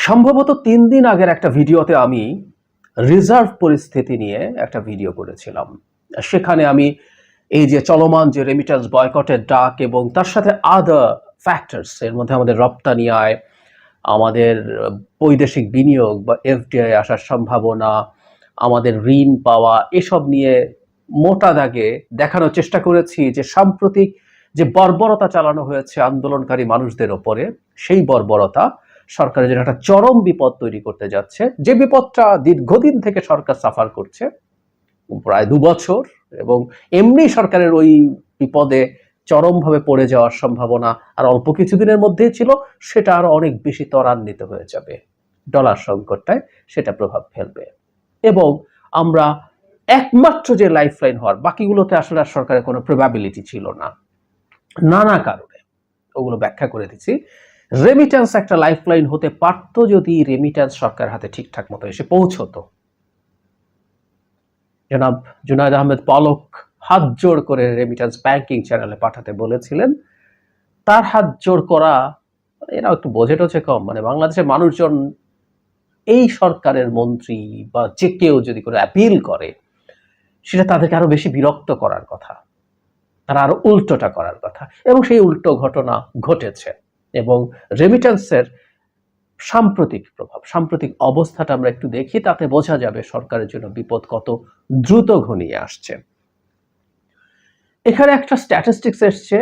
সম্ভবত ৩ দিন আগের একটা ভিডিওতে আমি রিজার্ভ পরিস্থিতি নিয়ে একটা ভিডিও করেছিলাম। সেখানে আমি এই যে চলমান যে রেমিটেন্স বয়কটের ডাক এবং তার সাথে আদার ফ্যাক্টরস এর মধ্যে আমাদের রপ্তানি আয়, আমাদের বৈদেশিক বিনিয়োগ বা এফডিআই আসার সম্ভাবনা, আমাদের ঋণ পাওয়া, এসব নিয়ে মোটা দাগে দেখানোর চেষ্টা করেছি যে সাম্প্রতিক যে বর্বরতা চালানো হয়েছে আন্দোলনকারী মানুষদের ওপরে, সেই বর্বরতা সরকারের জন্য একটা চরম বিপদ তৈরি করতে যাচ্ছে, যে বিপদটা দীর্ঘদিন থেকে সরকার সাফার করছে, প্রায় ২ বছর, এবং এমনি সরকারের ওই বিপদে চরমভাবে পড়ে যাওয়ার সম্ভাবনা আর অল্প কিছুদিনের মধ্যেই ছিল, সেটা আরো অনেক বেশি ত্বরান্বিত হয়ে যাবে। ডলার সংকটটায় সেটা প্রভাব ফেলবে এবং আমরা একমাত্র যে লাইফলাইন হওয়ার, বাকিগুলোতে আসলে আর সরকারের কোনো প্রবাবিলিটি ছিল না নানা কারণে, ওগুলো ব্যাখ্যা করে দিচ্ছি। রেমিটেন্স একটা লাইফলাইন হতে পারতো যদি রেমিটেন্স সরকার হাতে ঠিকঠাক মতো এসে পৌঁছতো। জনাব জুনায়েদ আহমেদ পলক হাত জোড় করে রেমিটেন্স ব্যাংকিং চ্যানেলে পাঠাতে বলেছিলেন। তার হাত জোড় করা, এরা একটু বোঝে টোঝে কম, মানে বাংলাদেশের মানুষজন এই সরকারের মন্ত্রী বা যে কেউ যদি করে অ্যাপিল করে, সেটা তাদেরকে আরো বেশি বিরক্ত করার কথা, তারা আরো উল্টোটা করার কথা, এবং সেই উল্টো ঘটনা ঘটেছে। এবং রেমিটেন্সের সাম্প্রতিক প্রভাব, সাম্প্রতিক অবস্থাটা আমরা একটু দেখি, তাতে বোঝা যাবে সরকারের জন্য বিপদ কত দ্রুত ঘনিয়ে আসছে। এখানে একটা স্ট্যাটিস্টিক্স এসছে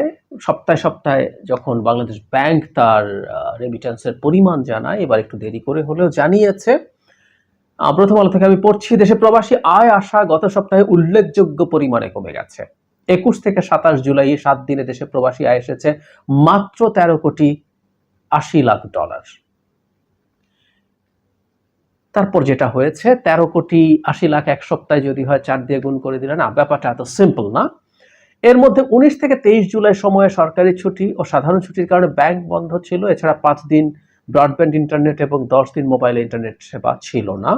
সপ্তাহে সপ্তাহে, যখন বাংলাদেশ ব্যাংক তার রেমিটেন্সের পরিমাণ জানায়, এবার একটু দেরি করে হলেও জানিয়েছে। প্রথম আলো থেকে আমি পড়ছি, দেশে প্রবাসী আয় আসা গত সপ্তাহে উল্লেখযোগ্য পরিমাণে কমে গেছে। ২১ থেকে ২৭ জুলাই ৭ দিনে দেশে প্রবাসী আয় এসেছে মাত্র ১৩,৮০,০০,০০০ ডলার। তারপর যেটা হয়েছে, ১৩,৮০,০০,০০০ এক সপ্তাহে যদি হয় ৪ দিয়ে গুণ করে দিলে, না, ব্যাপারটা এত সিম্পল না। এর মধ্যে ১৯ থেকে ২৩ জুলাই সময়ে সরকারি ছুটি ও সাধারণ ছুটির কারণে ব্যাংক বন্ধ ছিল। এছাড়া ৫ দিন ব্রডব্যান্ড ইন্টারনেট এবং ১০ দিন মোবাইল ইন্টারনেট সেবা ছিল না,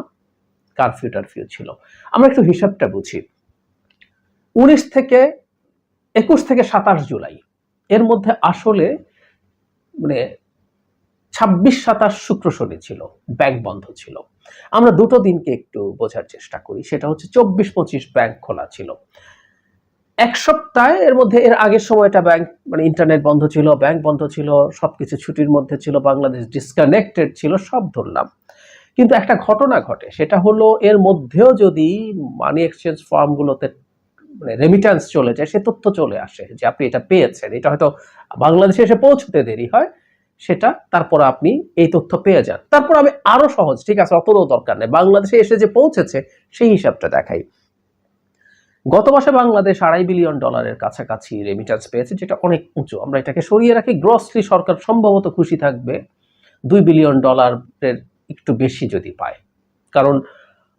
কারফিউ টারফিউ ছিল। আমরা একটু হিসাবটা বুঝি। ১৯ থেকে ২১ থেকে ২৭ জুলাই এর মধ্যে আসলে মানে ২৬-২৭ শুক্র শনি ছিল, ব্যাংক বন্ধ ছিল। আমরা দুটো দিনকে একটু বোঝার চেষ্টা করি, সেটা হচ্ছে ২৪-২৫ ব্যাংক খোলা ছিল। এক সপ্তাহে এর মধ্যে এর আগের সময়টা ব্যাংক মানে ইন্টারনেট বন্ধ ছিল, ব্যাংক বন্ধ ছিল, সবকিছু ছুটির মধ্যে ছিল, বাংলাদেশ ডিসকানেক্টেড ছিল, সব ধরলাম। কিন্তু একটা ঘটনা ঘটে, সেটা হলো এর মধ্যেও যদি মানি এক্সচেঞ্জ ফার্মগুলোতে মানে রেমিটেন্স চলে যায়, সে তথ্য চলে আসে যে আপনি এটা পেয়েছেন, এটা হয়তো বাংলাদেশে এসে পৌঁছতে দেরি হয়, সেটা তারপর আপনি এই তথ্য পেয়ে যান। তারপর আমি আরো সহজ, ঠিক আছে, অতও দরকার নেই, বাংলাদেশে এসে যে পৌঁছেছে সেই হিসাবটা দেখাই। গত মাসে বাংলাদেশ $২.৫ বিলিয়ন কাছাকাছি রেমিটেন্স পেয়েছে, যেটা অনেক উঁচু। আমরা এটাকে সরিয়ে রাখি, গ্রসলি সরকার সম্ভবত খুশি থাকবে $২ বিলিয়ন একটু বেশি যদি পায়, কারণ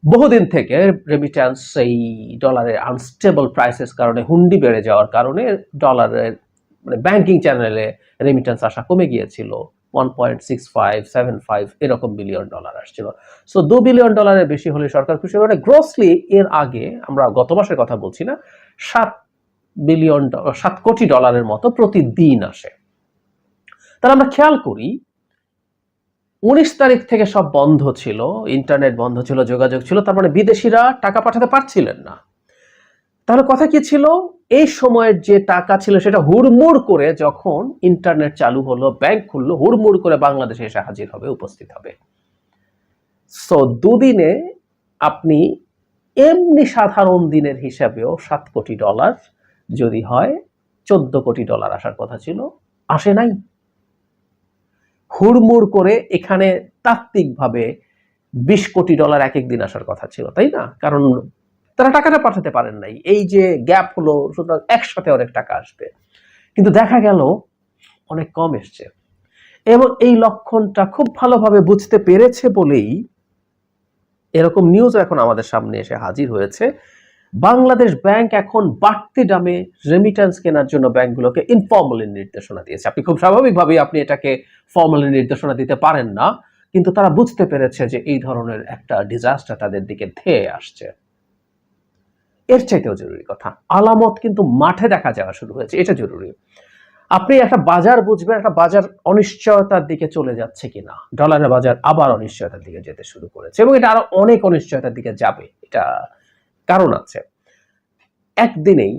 বহুদিন থেকে রেমিটেন্স এই ডলারের আনস্টেবল প্রাইসেস কারণে, হুন্ডি বেড়ে যাওয়ার কারণে ডলারের মানে ব্যাংকিং চ্যানেলে রেমিটেন্স আসা কমে গিয়েছিল। 1.6575 এরকম $বিলিয়ন আসছিল। সো $2 বিলিয়ন বেশি হলে সরকার খুশি হবে। গ্রসলি এর আগে, আমরা গত মাসের কথা বলছি না, $7 কোটি মতো প্রতিদিন আসে। তাহলে আমরা খেয়াল করি, ১৯ তারিখ থেকে সব বন্ধ ছিল, ইন্টারনেট বন্ধ ছিল, যোগাযোগ ছিল, তার মানে বিদেশিরা টাকা পাঠাতে পারছিলেন না। তাহলে কথা কি ছিল, এই সময়ের যে টাকা ছিল সেটা হুড়মুড় করে যখন ইন্টারনেট চালু হলো, ব্যাংক খুললো, হুড়মুড় করে বাংলাদেশে এসে হাজির হবে, উপস্থিত হবে। সো দুদিনে আপনি এমনি সাধারণ দিনের হিসাবেও $7 কোটি যদি হয়, $14 কোটি আসার কথা ছিল, আসে নাই। হুড়মুড় করে এখানে তাত্ত্বিকভাবে $20 কোটি এক এক দিন আসার কথা ছিল, তাই না? কারণ তারা টাকাটা পাঠাতে পারেন নাই, এই যে গ্যাপ হলো, সুতরাং একসাথে অনেক টাকা আসবে, কিন্তু দেখা গেল অনেক কম এসছে। এবং এই লক্ষণটা খুব ভালোভাবে বুঝতে পেরেছে বলেই এরকম নিউজ এখন আমাদের সামনে এসে হাজির হয়েছে। বাংলাদেশ ব্যাংক এখন বাড়তি দামে রেমিটেন্স কেনার জন্য ব্যাংকগুলোকে ইনফর্মালি নির্দেশনা দিয়েছে। আপনি খুব স্বাভাবিকভাবেই আপনি এটাকে ফর্মালি নির্দেশনা দিতে পারেন না, কিন্তু তারা বুঝতে পেরেছে যে এই ধরনের একটা ডিজাস্টার তাদের দিকে ধেয়ে আসছে। এর চাইতেও জরুরি কথা, আলামত কিন্তু মাঠে দেখা যাওয়া শুরু হয়েছে, এটা জরুরি। আপনি একটা বাজার বুঝবেন, একটা বাজার অনিশ্চয়তার দিকে চলে যাচ্ছে কিনা। ডলারের বাজার আবার অনিশ্চয়তার দিকে যেতে শুরু করেছে এবং এটা আরো অনেক অনিশ্চয়তার দিকে যাবে। এটা কারণ আছে। একদিনেই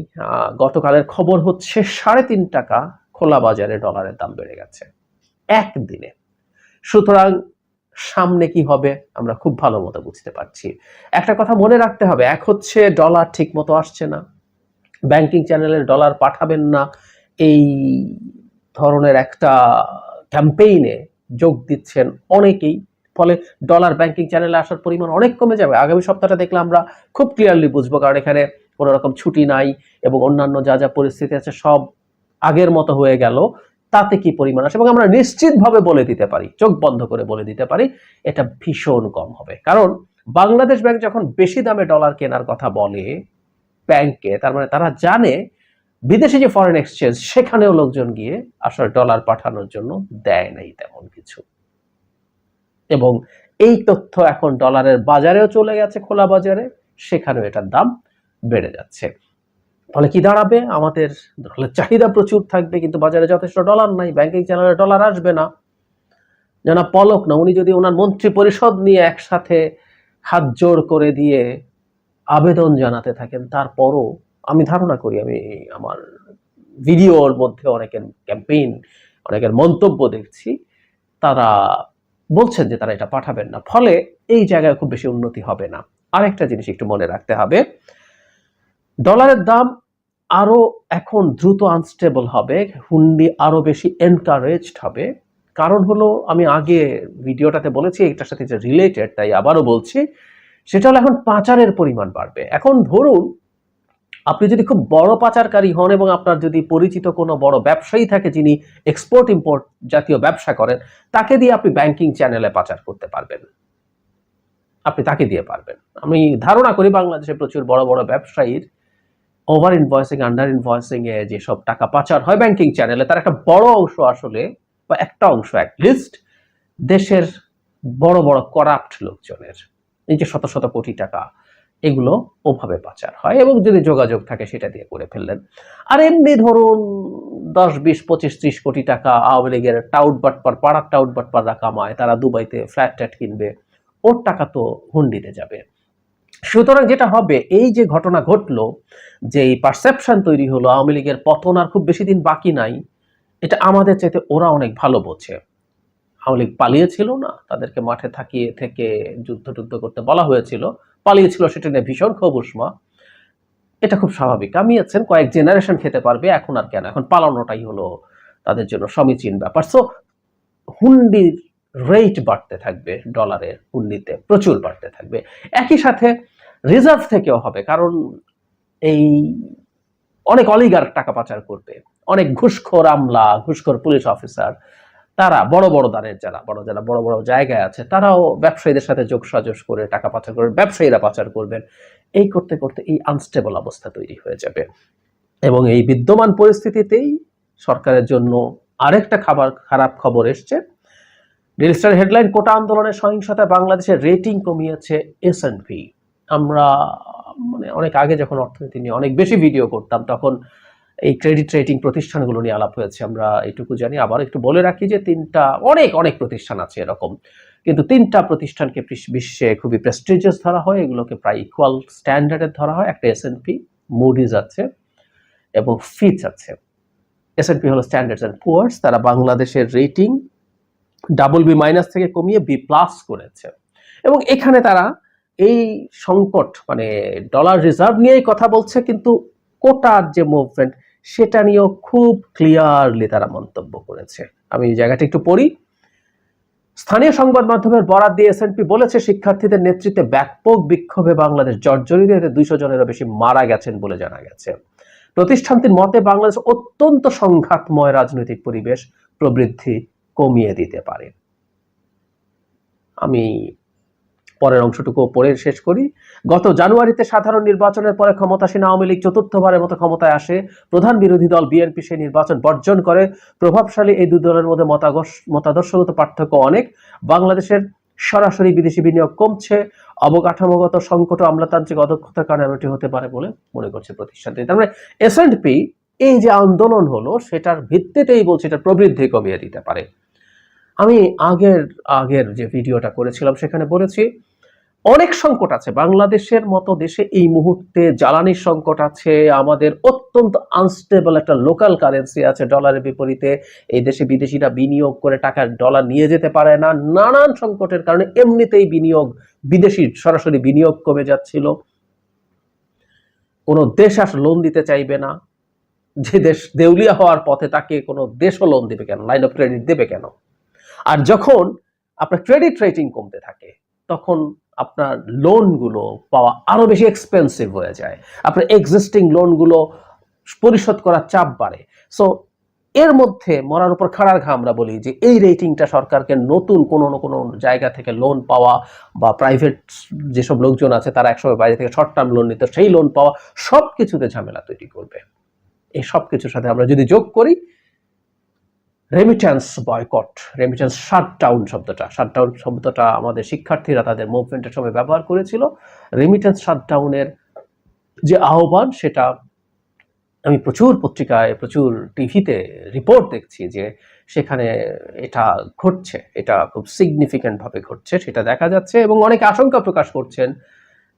গতকালের খবর হচ্ছে ৩.৫ টাকা খোলা বাজারে ডলারের দাম বেড়ে গেছে একদিনে। সুতরাং সামনে কি হবে আমরা খুব ভালো মতো বুঝতে পারছি। একটা কথা মনে রাখতে হবে, এক হচ্ছে ডলার ঠিক মতো আসছে না, ব্যাংকিং চ্যানেলের ডলার পাঠাবেন না, এই ধরনের একটা ক্যাম্পেইনে যোগ দিচ্ছেন অনেকেই। ফলে ডলার ব্যাংকিং চ্যানেলে আসার পরিমাণ অনেক কমে যাবে। আগামী সপ্তাহটা দেখলে আমরা খুব ক্লিয়ারলি বুঝবো, কারণ এখানে কোনো রকম ছুটি নাই এবং অন্যান্য যা যা পরিস্থিতি আছে সব আগের মতো হয়ে গেল। তাতে কি পরিমাণ আসে এবং আমরা নিশ্চিতভাবে বলে দিতে পারি, চোখ বন্ধ করে বলে দিতে পারি, এটা ভীষণ কম হবে। কারণ বাংলাদেশ ব্যাংক যখন বেশি দামে ডলার কেনার কথা বলে ব্যাংকে, তার মানে তারা জানে বিদেশি যে ফরেন এক্সচেঞ্জ সেখানেও লোকজন গিয়ে আসলে ডলার পাঠানোর জন্য দেয় নাই তেমন কিছু। এবং এই তথ্য এখন ডলারের বাজারেও চলে গেছে, খোলা বাজারে, সেখানেও এটার দাম বেড়ে যাচ্ছে। ফলে কি দাঁড়াবে, আমাদের ডলারের চাহিদা প্রচুর থাকবে কিন্তু বাজারে যথেষ্ট ডলার নাই, ব্যাংকিং চ্যানেলে ডলার আসবে না। জনাব পলক না, উনি যদি ওনার মন্ত্রী পরিষদ নিয়ে একসাথে হাত জোড় করে দিয়ে আবেদন জানাতে থাকেন, তারপরও আমি ধারণা করি, আমি আমার ভিডিওর মধ্যে অনেকের ক্যাম্পেইন, অনেকের মন্তব্য দেখছি, তারা বলছেন যে তারা এটা পাঠাবেন না। ফলে এই জায়গায় খুব বেশি উন্নতি হবে না। আরেকটা জিনিস একটু মনে রাখতে হবে, ডলারের দাম আরো এখন দ্রুত আনস্টেবল হবে, হুন্ডি আরো বেশি এনকারেজড হবে। কারণ হলো, আমি আগে ভিডিওটাতে বলেছি এটার সাথে যে রিলেটেড, তাই আবারও বলছি, সেটা হলো এখন পাচারের পরিমাণ বাড়বে। এখন ধরুন আপনি যদি খুব বড় পাচারকারী হন এবং আপনার যদি পরিচিত কোনো বড় ব্যবসায়ী থাকে যিনি এক্সপোর্ট ইম্পোর্ট জাতীয় ব্যবসা করেন, তাকে দিয়ে আপনি ব্যাংকিং চ্যানেলে পাচার করতে পারবেন, আপনি তাকে দিয়ে পারবেন। আমি ধারণা করি বাংলাদেশে প্রচুর বড় বড় ব্যবসায়ীর ওভার ইনভয়েসিং, আন্ডার ইনভয়েসিং এ যেসব টাকা পাচার হয় ব্যাংকিং চ্যানেলে, তার একটা বড় অংশ আসলে, বা একটা অংশ অ্যাটলিস্ট, দেশের বড় বড় করাপ্ট লোকজনের। এই যে শত শত কোটি টাকা, এগুলো ওভাবে পাচার হয় এবং যদি যোগাযোগ থাকে সেটা দিয়ে করে ফেললেন। আর এমনি ধরুন 10, 20, 25, 30 কোটি টাকা আওয়ামী লীগের টাউট বাটপার, পাড়ার টাউট বাটপাররা কামায়, তারা দুবাইতে ফ্ল্যাট ট্যাট কিনবে, ওর টাকা তো হুন্ডিতে যাবে। সুতরাং যেটা হবে, এই যে ঘটনা ঘটলো, যে এই পারসেপশন তৈরি হলো আওয়ামী লীগের পতন আর খুব বেশি দিন বাকি নাই, এটা আমাদের চাইতে ওরা অনেক ভালো বোঝে। আওয়ামী লীগ পালিয়েছিল না, তাদেরকে মাঠে থাকিয়ে থেকে যুদ্ধ টুদ্ধ করতে বলা হয়েছিল, পালিয়েছিল, সেটা নিয়ে ভীষণ ক্ষোভ উষ্মা। এটা খুব স্বাভাবিক, কামিয়েছেন, কয়েক জেনারেশন খেতে পারবে, এখন আর কেন, এখন পালানোটাই হলো তাদের জন্য সমীচীন ব্যাপার। সো হুন্ডির রেট বাড়তে থাকবে, ডলারের হুন্ডিতে প্রচুর বাড়তে থাকবে। একই সাথে রিজার্ভ থেকেও হবে, কারণ এই অনেক অলিগার টাকা পাচার করবে, অনেক ঘুষখোর আমলা, ঘুষখোর পুলিশ অফিসার, তারা বড় বড় দানের যারা বড় বড় জায়গায় আছে, তারাও ব্যবসায়ীদের সাথে যোগসাজশ করে টাকা পাচার করবেন, ব্যবসায়ীরা পাচার করবেন। এই করতে করতে এই আনস্টেবল অবস্থা তৈরি হয়ে যাবে এবং এই বিদ্যমান পরিস্থিতিতেই সরকারের জন্য আরেকটা খারাপ খবর এসছে। ডেইলি স্টার হেডলাইন, কোটা আন্দোলনের সহিংসতায় বাংলাদেশের রেটিং কমিয়েছে S&P। আমরা অনেক আগে যখন অর্থনীতি নিয়ে অনেক বেশি ভিডিও করতাম, তখন এই ক্রেডিট রেটিং প্রতিষ্ঠানগুলো নিয়ে আলাপ হয়েছে, আমরা এটুকু জানি। আবার একটু বলে রাখি যে অনেক প্রতিষ্ঠান আছে এরকম, কিন্তু 3টা প্রতিষ্ঠানকে বিশ্বে খুবই প্রেস্টিজিয়াস ধরা হয়, এগুলোকে প্রায় ইকুয়াল স্ট্যান্ডার্ডের ধরা হয়। একটা S&P, মুডিজ আছে এবং ফিচ আছে। S&P হলো স্ট্যান্ডার্ডস অ্যান্ড পুয়ার্স, তারা বাংলাদেশের রেটিং BB- থেকে কমিয়ে B+ করেছে এবং এখানে তারা এই সংকট, ডলার রিজার্ভ নিয়েই কথা বলছে, কিন্তু কোটার যে মুভমেন্ট সেটা নিয়েও খুব ক্লিয়ারলি তারা মন্তব্য করেছে। আমি এই জায়গাটা একটু পড়ি। স্থানীয় সংবাদ মাধ্যমের বরাত দিয়ে S&P বলেছে, শিক্ষার্থীদের নেতৃত্বে ব্যাপক বিক্ষোভে বাংলাদেশ জর্জরিত, এতে 200 জনেরও বেশি মারা গেছেন বলে জানা গেছে। প্রতিষ্ঠানটির মতে বাংলাদেশ অত্যন্ত সংঘাতময় রাজনৈতিক পরিবেশ প্রবৃদ্ধি কমিয়ে দিতে পারে। আমি পরের অংশটুকু পড়ে শেষ করি। গত জানুয়ারিতে সাধারণ নির্বাচনের পরে ক্ষমতাসীন আওয়ামী লীগ চতুর্থবারের মতো ক্ষমতায় আসে। প্রধান বিরোধী দল বিএনপি সেই নির্বাচন বর্জন করে। প্রভাবশালী এই দুই দলের মধ্যে মতাদর্শগত পার্থক্য অনেক। বাংলাদেশের সরাসরি বিদেশি বিনিয়োগ কমছে, অবকাঠামোগত সংকট ও আমলাতান্ত্রিক অদক্ষতার কারণে এমনটি হতে পারে বলে মনে করছে প্রতিষ্ঠানটি। তার মানে S&P এই যে আন্দোলন হলো সেটার ভিত্তিতেই বলছি এটা প্রবৃদ্ধি কমিয়ে দিতে পারে। আমি আগের আগের যে ভিডিওটা করেছিলাম সেখানে বলেছি অনেক সংকট আছে বাংলাদেশের মতো দেশে এই মুহূর্তে, জ্বালানির সংকট আছে, আমাদের অত্যন্ত আনস্টেবল একটা লোকাল কারেন্সি আছে ডলারের বিপরীতে, এই দেশে বিদেশিরা বিনিয়োগ করে টাকা ডলার নিয়ে যেতে পারে না, নানান সংকটের কারণে এমনিতেই বিনিয়োগ, বিদেশি সরাসরি বিনিয়োগ কমে যাচ্ছিল, কোনো দেশ আর লোন দিতে চাইবে না, যে দেশ দেউলিয়া হওয়ার পথে তাকে কোনো দেশও লোন দেবে কেন, লাইন অফ ক্রেডিট দেবে কেন? আর যখন আপনার ক্রেডিট রেটিং কমতে থাকে তখন আপনার লোনগুলো পাওয়া আরো বেশি এক্সপেন্সিভ হয়ে যায়, আপনার এক্সিস্টিং লোনগুলো পরিশোধ করার চাপ বাড়ে। সো এর মধ্যে মরার উপর খাড়ার ঘা আমরা বলি যে এই রেটিংটা সরকারকে নতুন কোনো না কোনো জায়গা থেকে লোন পাওয়া বা প্রাইভেট যেসব লোকজন আছে তারা একসময় বাইরে থেকে শর্ট টার্ম লোন নিত, সেই লোন পাওয়া সব কিছুতে ঝামেলা তৈরি করবে। এই সব কিছুর সাথে আমরা যদি যোগ করি রেমিটেন্স বয়কট, রেমিটেন্স শাটডাউন শব্দটা আমাদের শিক্ষার্থীরা তাদের মুভমেন্টের সময় ব্যবহার করেছিল। রেমিটেন্স শাটডাউনের যে আহ্বান সেটা আমি প্রচুর পত্রিকায়, প্রচুর টিভিতে রিপোর্ট দেখছি যে সেখানে এটা ঘটছে, এটা খুব সিগনিফিক্যান্ট ভাবে ঘটছে সেটা দেখা যাচ্ছে, এবং অনেকে আশঙ্কা প্রকাশ করছেন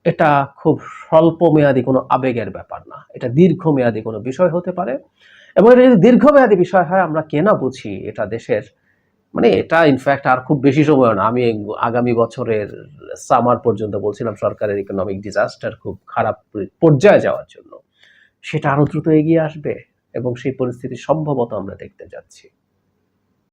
এটা খুব স্বল্প মেয়াদী কোনো আবেগের ব্যাপার না, এটা দীর্ঘমেয়াদী কোনো বিষয় হতে পারে, এবং এটা যদি দীর্ঘমেয়াদী বিষয় হয় আমরা কেনা বুঝি এটা দেশের, মানে এটা ইনফ্যাক্ট আর খুব বেশি সময় না, আমি আগামী বছরের সামার পর্যন্ত বলছিলাম সরকারের ইকোনমিক ডিজাস্টার খুব খারাপ পর্যায়ে যাওয়ার জন্য, সেটা আরো দ্রুত এগিয়ে আসবে এবং সেই পরিস্থিতি সম্ভবত আমরা দেখতে যাচ্ছি।